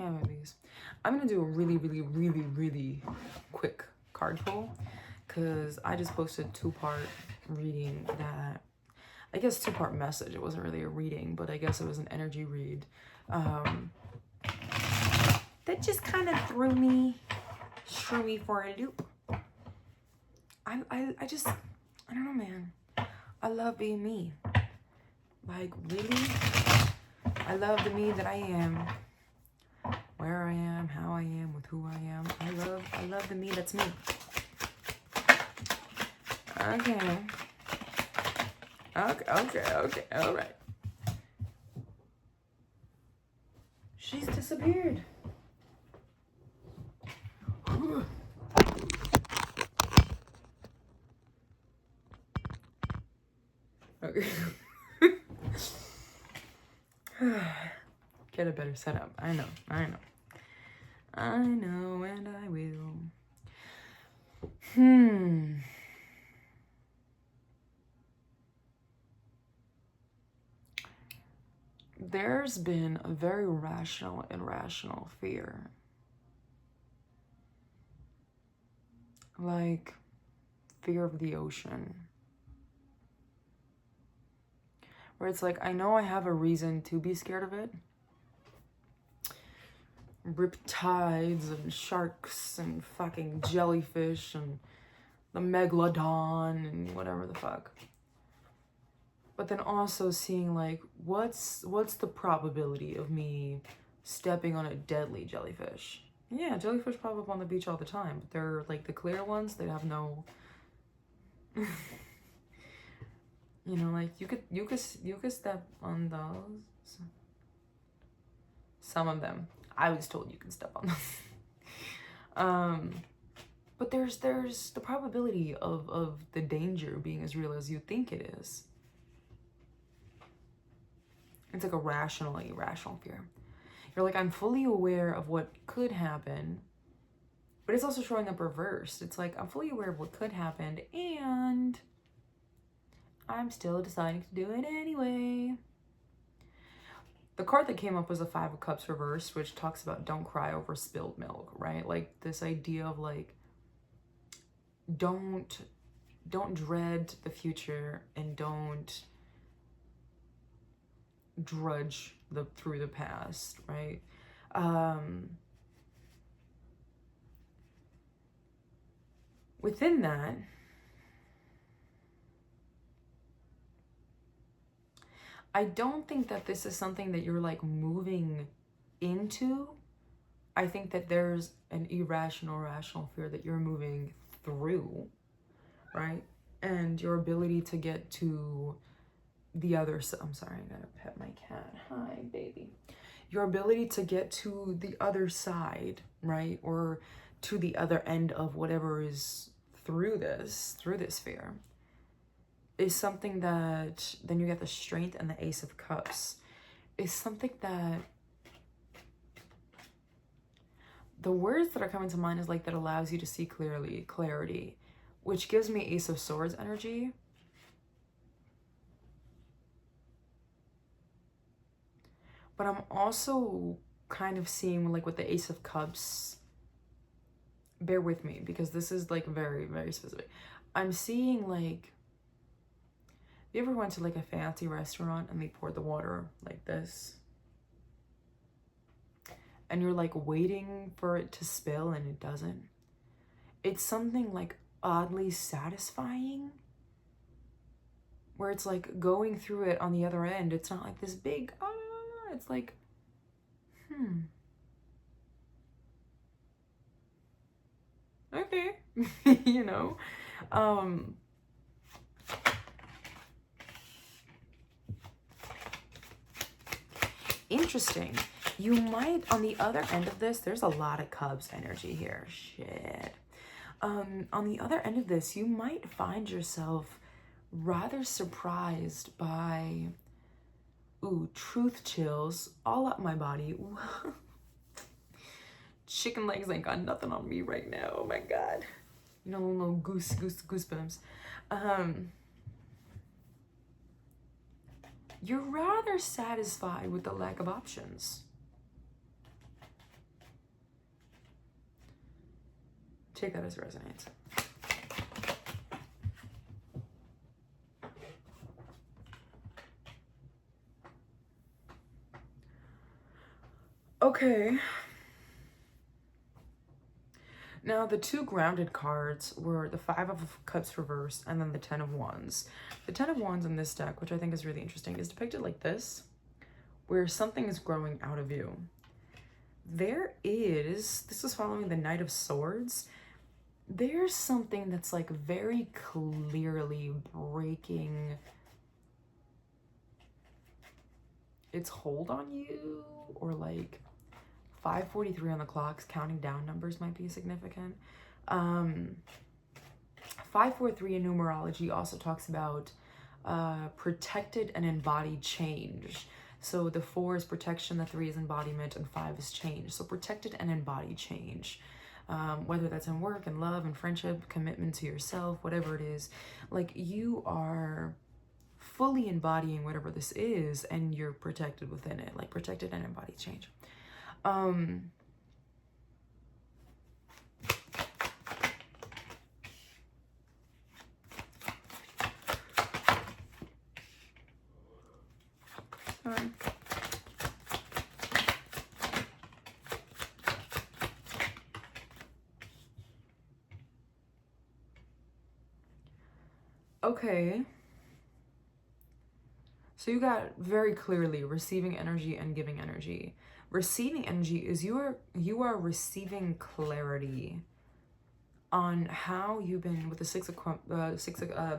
Yeah, babies. I'm gonna do a really, really, really, really quick card pull because I just posted 2-part reading that, I guess 2-part message. It wasn't really a reading, but I guess it was an energy read. That just kind of threw me for a loop. I just, I don't know, man. I love being me. Like, really? I love the me that I am. Where I am, how I am, with who I am. I love the me that's me. Okay. Okay, all right. She's disappeared. Okay. Get a better setup. I know, and I will. There's been a very rational, irrational fear. Like fear of the ocean. Where it's like, I know I have a reason to be scared of it. Riptides and sharks and fucking jellyfish and the megalodon and whatever the fuck. But then also seeing like, what's the probability of me stepping on a deadly jellyfish? Yeah, jellyfish pop up on the beach all the time, but they're like the clear ones, they have no you know, like you could step on those. Some of them. I was told you can step on those. But there's the probability of the danger being as real as you think it is. It's like a irrational fear. You're like, I'm fully aware of what could happen, but it's also showing up reversed. It's like, I'm fully aware of what could happen, and I'm still deciding to do it anyway. The card that came up was the 5 of Cups reversed, which talks about don't cry over spilled milk, right? Like this idea of like, don't dread the future and don't drudge through the past, right? Within that, I don't think that this is something that you're like moving into. I think that there's an rational fear that you're moving through, right? And your ability to get to the other side. I'm sorry, I gotta pet my cat. Hi, baby. Your ability to get to the other side, right? Or to the other end of whatever is through this fear, is something that, then you get the Strength and the Ace of Cups, is something that, the words that are coming to mind is like, that allows you to see clarity, which gives me Ace of Swords energy. But I'm also kind of seeing like with the Ace of Cups, bear with me because this is like very, very specific. I'm seeing like, you ever went to like a fancy restaurant and they poured the water like this? And you're like waiting for it to spill and it doesn't. It's something like oddly satisfying, where it's like going through it on the other end. It's not like this big, it's like, okay, you know, interesting. You might, on the other end of this, there's a lot of Cubs energy here. Shit. On the other end of this, you might find yourself rather surprised by, truth chills all up my body. Chicken legs ain't got nothing on me right now. Oh my God. You know, little goosebumps. You're rather satisfied with the lack of options. Take that as it resonates. Okay. Now, the two grounded cards were the Five of Cups reversed and then the Ten of Wands. The Ten of Wands in this deck, which I think is really interesting, is depicted like this, where something is growing out of you. This is following the Knight of Swords. There's something that's like very clearly breaking its hold on you, or like 5:43 on the clocks, counting down numbers might be significant. 543 in numerology also talks about protected and embodied change. So the 4 is protection, the 3 is embodiment, and 5 is change. So protected and embodied change. Whether that's in work and love and friendship, commitment to yourself, whatever it is, like you are fully embodying whatever this is, and you're protected within it, like protected and embodied change. Okay. So you got very clearly receiving energy and giving energy. Receiving energy is you are receiving clarity on how you've been with the Six of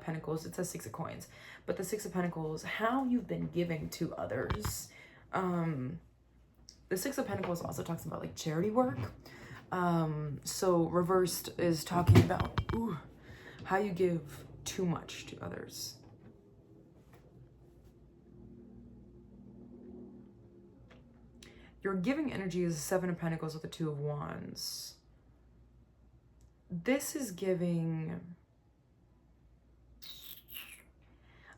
Pentacles. It says 6 of Coins, but the 6 of Pentacles, how you've been giving to others. The 6 of Pentacles also talks about like charity work. So reversed is talking about how you give too much to others. Your giving energy is the 7 of Pentacles with the 2 of Wands. This is giving,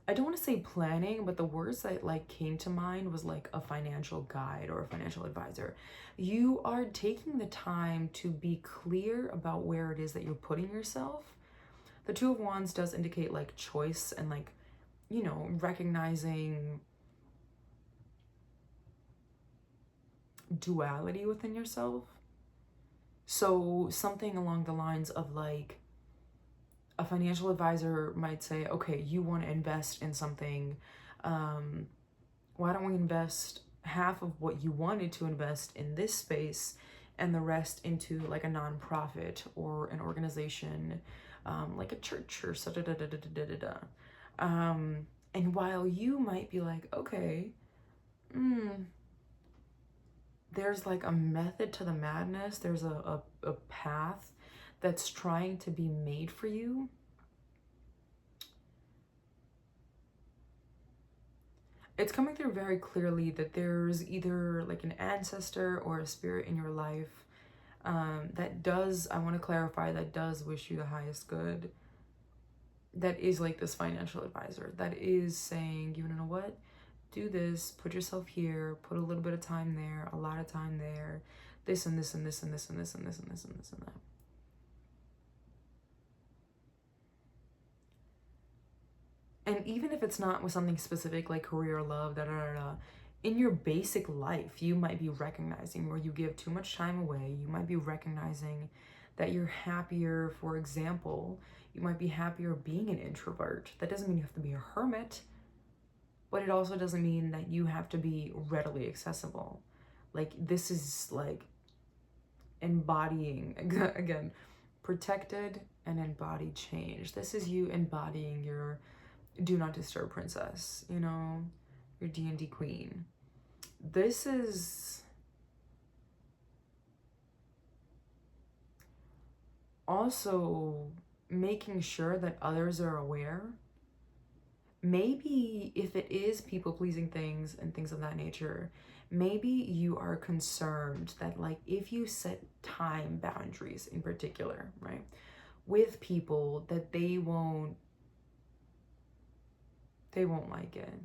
I don't want to say planning, but the words that like came to mind was like a financial guide or a financial advisor. You are taking the time to be clear about where it is that you're putting yourself. The 2 of Wands does indicate like choice and like, you know, recognizing duality within yourself. So something along the lines of like a financial advisor might say, okay, you want to invest in something. Why don't we invest half of what you wanted to invest in this space and the rest into like a nonprofit or an organization, like a church or and while you might be like, okay, there's like a method to the madness. There's a path that's trying to be made for you. It's coming through very clearly that there's either like an ancestor or a spirit in your life that does, I want to clarify, that does wish you the highest good. That is like this financial advisor that is saying, you know what? Do this, put yourself here, put a little bit of time there, a lot of time there, this and this and this and this and this and this and this and this and that. And even if it's not with something specific like career, love, in your basic life, you might be recognizing where you give too much time away. You might be recognizing that you're happier, for example, you might be happier being an introvert. That doesn't mean you have to be a hermit. But it also doesn't mean that you have to be readily accessible. Like, this is like embodying, again, protected and embodied change. This is you embodying your do not disturb princess, you know, your D&D queen. This is also making sure that others are aware. Maybe if it is people-pleasing things and things of that nature, maybe you are concerned that like if you set time boundaries in particular, right, with people, that they won't like it.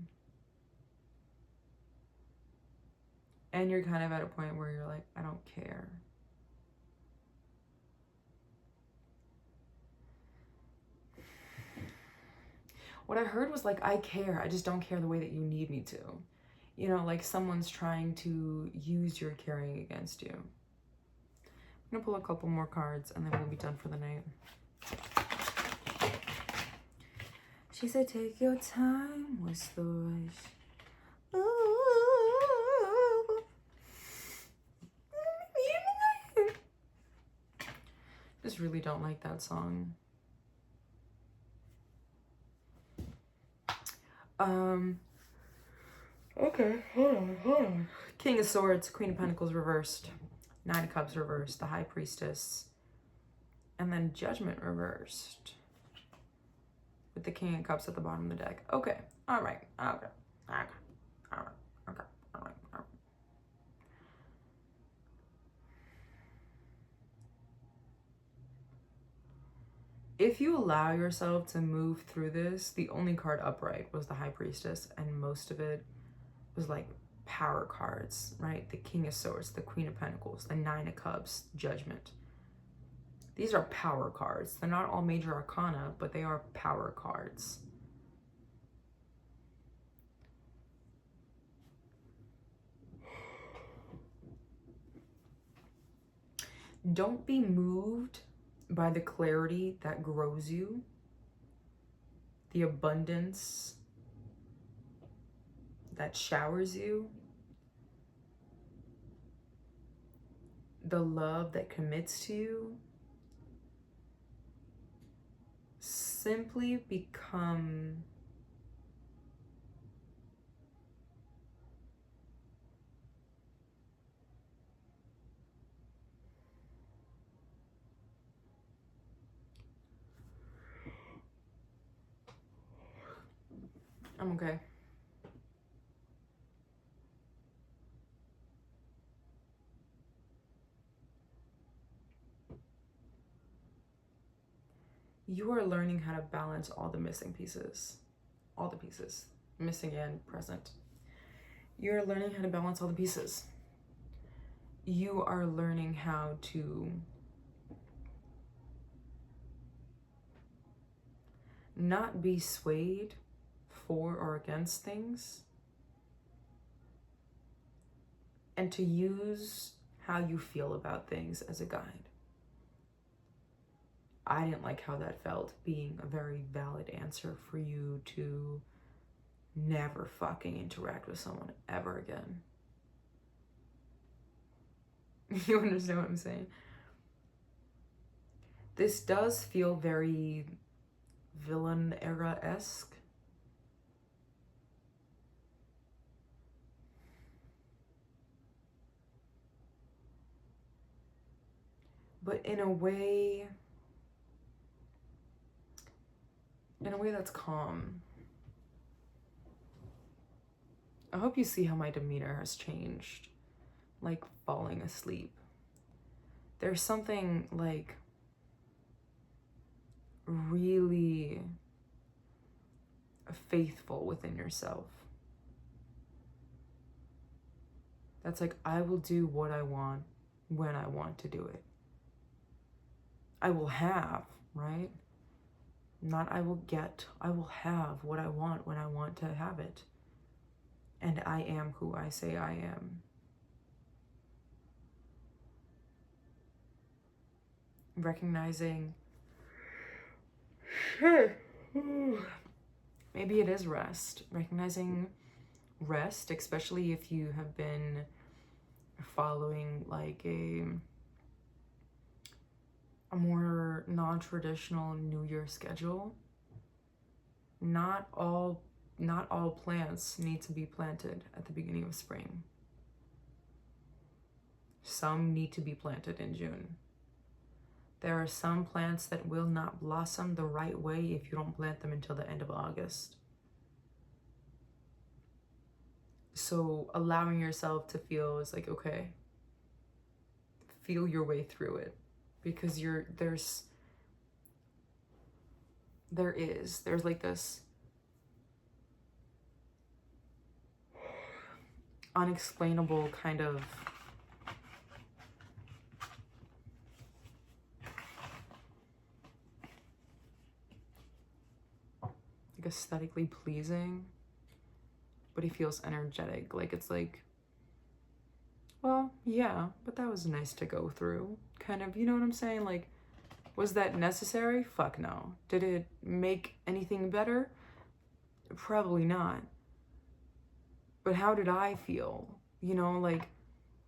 And you're kind of at a point where you're like, I don't care. What I heard was like, I care, I just don't care the way that you need me to. You know, like someone's trying to use your caring against you. I'm gonna pull a couple more cards and then we'll be done for the night. She said, take your time, what's the rush? Ooh. Just really don't like that song. Okay, hold on. King of Swords, Queen of Pentacles reversed, Nine of Cups reversed, the High Priestess, and then Judgment reversed with the King of Cups at the bottom of the deck. Okay, all right. If you allow yourself to move through this, the only card upright was the High Priestess, and most of it was like power cards, right? The King of Swords, the Queen of Pentacles, the Nine of Cups, Judgment. These are power cards. They're not all major arcana, but they are power cards. Don't be moved by the clarity that grows you, the abundance that showers you, the love that commits to you. Simply become I'm okay. You are learning how to balance all the missing pieces. All the pieces. Missing and present. You're learning how to balance all the pieces. You are learning how to not be swayed for or against things, and to use how you feel about things as a guide. I didn't like how that felt, being a very valid answer for you to never fucking interact with someone ever again. You understand what I'm saying? This does feel very villain era-esque. But in a way that's calm. I hope you see how my demeanor has changed, like falling asleep. There's something like really faithful within yourself. That's like, I will do what I want when I want to do it. I will have, right? Not I will get, I will have what I want when I want to have it. And I am who I say I am. Recognizing, maybe it is rest. Recognizing rest, especially if you have been following like a more non-traditional New Year schedule. Not all plants need to be planted at the beginning of spring. Some need to be planted in June. There are some plants that will not blossom the right way if you don't plant them until the end of August. So allowing yourself to feel is like, okay, feel your way through it, because there's like this unexplainable kind of like aesthetically pleasing, but he feels energetic. Like, it's like, well, yeah, but that was nice to go through. Kind of, you know what I'm saying? Like, was that necessary? Fuck no. Did it make anything better? Probably not. But how did I feel? You know, like,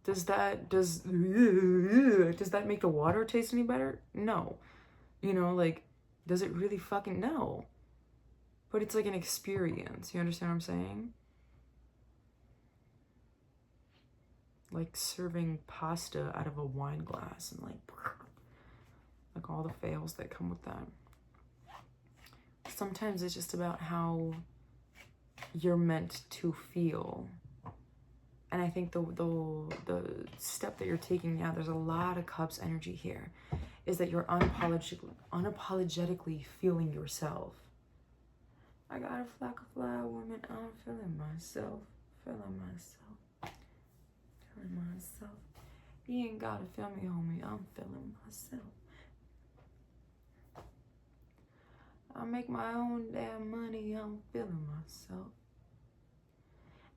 does that make the water taste any better? No. You know, like, does it really fucking no? But it's like an experience. You understand what I'm saying? Like serving pasta out of a wine glass and like all the fails that come with that. Sometimes it's just about how you're meant to feel. And I think the step that you're taking now, there's a lot of cups energy here, is that you're unapologetically feeling yourself. I got a flock of fly woman, I'm feeling myself, feeling myself, feeling myself. You ain't gotta feel me, homie, I'm feeling myself. I make my own damn money, I'm feeling myself.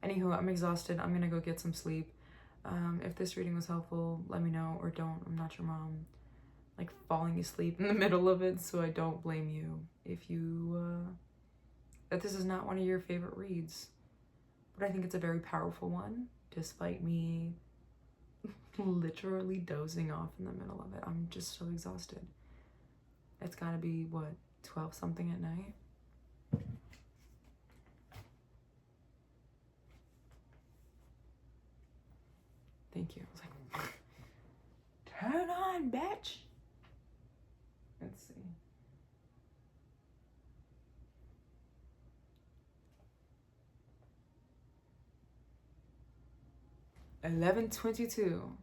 Anywho, I'm exhausted. I'm gonna go get some sleep. If this reading was helpful, let me know, or don't. I'm not your mom. Like falling asleep in the middle of it, so I don't blame you if you, if this is not one of your favorite reads. But I think it's a very powerful one, despite me literally dozing off in the middle of it. I'm just so exhausted. It's gotta be, what, 12 something at night? Thank you. I was like, turn on, bitch. Let's see. $11:22.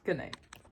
Good night.